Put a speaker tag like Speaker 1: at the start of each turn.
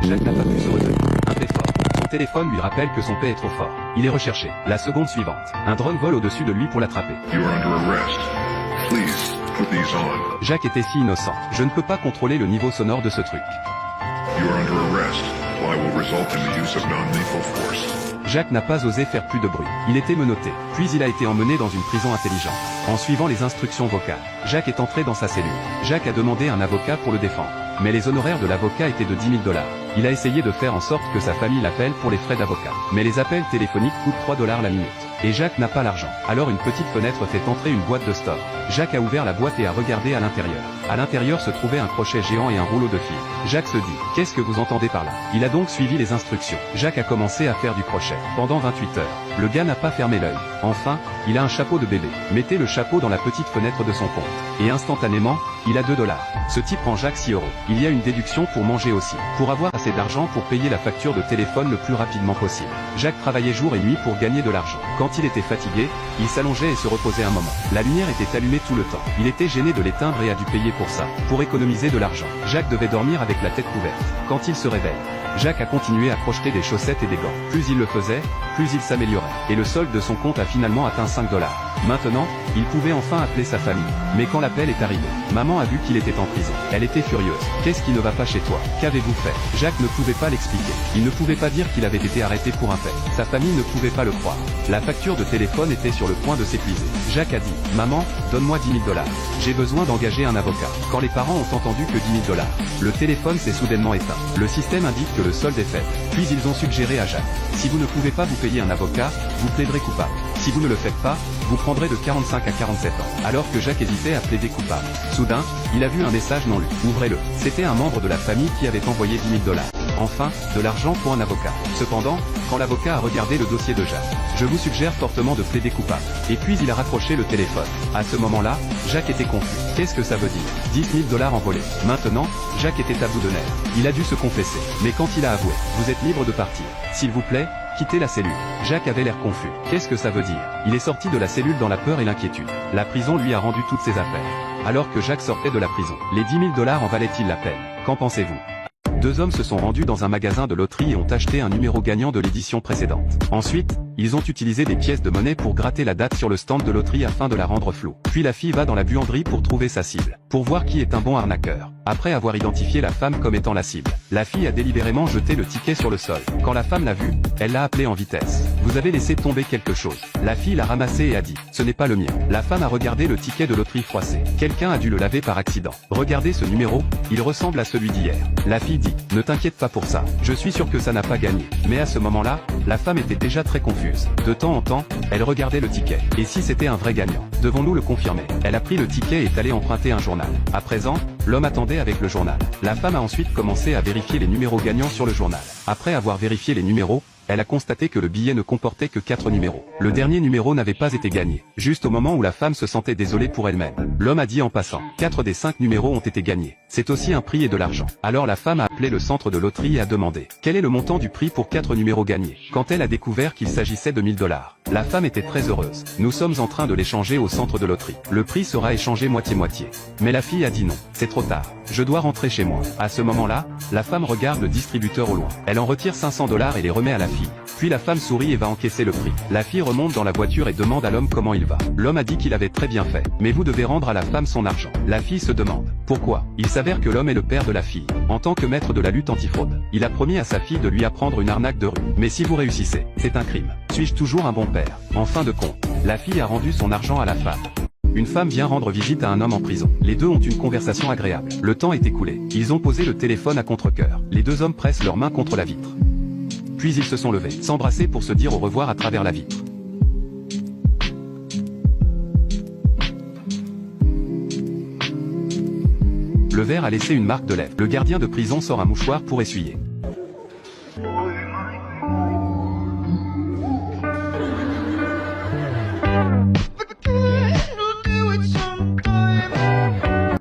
Speaker 1: Jacques n'a pas pu se retenir. Un paix fort. Son téléphone lui rappelle que son paix est trop fort. Il est recherché. La seconde suivante. Un drone vole au-dessus de lui pour l'attraper.
Speaker 2: You are under arrest. Please, put these on.
Speaker 1: Jacques était si innocent. Je ne peux pas contrôler le niveau sonore de ce truc.
Speaker 2: You are under arrest. Fly will result in the use of non-lethal force.
Speaker 1: Jacques n'a pas osé faire plus de bruit. Il était menotté. Puis il a été emmené dans une prison intelligente. En suivant les instructions vocales, Jacques est entré dans sa cellule. Jacques a demandé un avocat pour le défendre. Mais les honoraires de l'avocat étaient de 10 000 $. Il a essayé de faire en sorte que sa famille l'appelle pour les frais d'avocat. Mais les appels téléphoniques coûtent 3 $ la minute. Et Jacques n'a pas l'argent. Alors une petite fenêtre fait entrer une boîte de store. Jacques a ouvert la boîte et a regardé à l'intérieur. À l'intérieur se trouvait un crochet géant et un rouleau de fil. Jacques se dit, qu'est-ce que vous entendez par là? Il a donc suivi les instructions. Jacques a commencé à faire du crochet. Pendant 28 heures. Le gars n'a pas fermé l'œil. Enfin, il a un chapeau de bébé. Mettez le chapeau dans la petite fenêtre de son compte. Et instantanément, il a 2 $. Ce type rend Jacques 6 €. Il y a une déduction pour manger aussi. Pour avoir assez d'argent pour payer la facture de téléphone le plus rapidement possible. Jacques travaillait jour et nuit pour gagner de l'argent. Quand il était fatigué, il s'allongeait et se reposait un moment. La lumière était allumée tout le temps. Il était gêné de l'éteindre et a dû payer pour ça. Pour économiser de l'argent, Jacques devait dormir avec la tête couverte. Quand il se réveille, Jacques a continué à crocheter des chaussettes et des gants. Plus il le faisait, plus il s'améliorait. Et le solde de son compte a finalement atteint 5 $. Maintenant, il pouvait enfin appeler sa famille. Mais quand l'appel est arrivé, maman a vu qu'il était en prison. Elle était furieuse. Qu'est-ce qui ne va pas chez toi? Qu'avez-vous fait? Jacques ne pouvait pas l'expliquer. Il ne pouvait pas dire qu'il avait été arrêté pour un fait. Sa famille ne pouvait pas le croire. La facture de téléphone était sur le point de s'épuiser. Jacques a dit, maman, donne-moi 10 000 $. J'ai besoin d'engager un avocat. Quand les parents ont entendu que 10 000 $, le téléphone s'est soudainement éteint. Le système indique que le solde est faible. Puis ils ont suggéré à Jacques, si vous ne pouvez pas vous payer un avocat, vous plaiderez coupable. Si vous ne le faites pas, vous prendrez de 45 à 47 ans. Alors que Jacques hésitait à plaider coupable. Soudain, il a vu un message non lu. Ouvrez-le. C'était un membre de la famille qui avait envoyé 10 000 $. Enfin, de l'argent pour un avocat. Cependant, quand l'avocat a regardé le dossier de Jacques, je vous suggère fortement de plaider coupable. Et puis il a raccroché le téléphone. À ce moment-là, Jacques était confus. Qu'est-ce que ça veut dire? 10 000 $ envolés. Maintenant, Jacques était à bout de nerfs. Il a dû se confesser. Mais quand il a avoué, vous êtes libre de partir. S'il vous plaît, quittez la cellule. Jacques avait l'air confus. Qu'est-ce que ça veut dire? Il est sorti de la cellule dans la peur et l'inquiétude. La prison lui a rendu toutes ses affaires. Alors que Jacques sortait de la prison, les 10 000 $ en valaient-ils la peine? Qu'en pensez-vous? Deux hommes se sont rendus dans un magasin de loterie et ont acheté un numéro gagnant de l'édition précédente. Ensuite, ils ont utilisé des pièces de monnaie pour gratter la date sur le stand de loterie afin de la rendre floue. Puis la fille va dans la buanderie pour trouver sa cible, pour voir qui est un bon arnaqueur. Après avoir identifié la femme comme étant la cible, la fille a délibérément jeté le ticket sur le sol. Quand la femme l'a vu, elle l'a appelé en vitesse. Vous avez laissé tomber quelque chose. La fille l'a ramassé et a dit, ce n'est pas le mien. La femme a regardé le ticket de loterie froissé. Quelqu'un a dû le laver par accident. Regardez ce numéro, il ressemble à celui d'hier. La fille dit, ne t'inquiète pas pour ça. Je suis sûr que ça n'a pas gagné. Mais à ce moment-là, la femme était déjà très confuse. De temps en temps, elle regardait le ticket. Et si c'était un vrai gagnant? Devons-nous le confirmer? Elle a pris le ticket et est allée emprunter un journal. À présent, l'homme attendait avec le journal. La femme a ensuite commencé à vérifier les numéros gagnants sur le journal. Après avoir vérifié les numéros, elle a constaté que le billet ne comportait que 4 numéros. Le dernier numéro n'avait pas été gagné. Juste au moment où la femme se sentait désolée pour elle-même, l'homme a dit en passant, 4 des 5 numéros ont été gagnés. C'est aussi un prix et de l'argent. Alors la femme a appelé le centre de loterie et a demandé, quel est le montant du prix pour 4 numéros gagnés? Quand elle a découvert qu'il s'agissait de 1 000 $, la femme était très heureuse. Nous sommes en train de l'échanger au centre de loterie. Le prix sera échangé moitié-moitié. Mais la fille a dit non, c'est trop tard. Je dois rentrer chez moi. À ce moment-là, la femme regarde le distributeur au loin. Elle en retire 500 $ et les remet à la fille. Puis la femme sourit et va encaisser le prix. La fille remonte dans la voiture et demande à l'homme comment il va. L'homme a dit qu'il avait très bien fait. Mais vous devez rendre à la femme son argent. La fille se demande, pourquoi? Il s'avère que l'homme est le père de la fille. En tant que maître de la lutte antifraude, il a promis à sa fille de lui apprendre une arnaque de rue. Mais si vous réussissez, c'est un crime. Suis-je toujours un bon père? En fin de compte, la fille a rendu son argent à la femme. Une femme vient rendre visite à un homme en prison. Les deux ont une conversation agréable. Le temps est écoulé. Ils ont posé le téléphone à contre-cœur. Les deux hommes pressent leurs mains contre la vitre. Puis ils se sont levés, s'embrasser pour se dire au revoir à travers la vitre. Le verre a laissé une marque de lèvres. Le gardien de prison sort un mouchoir pour essuyer.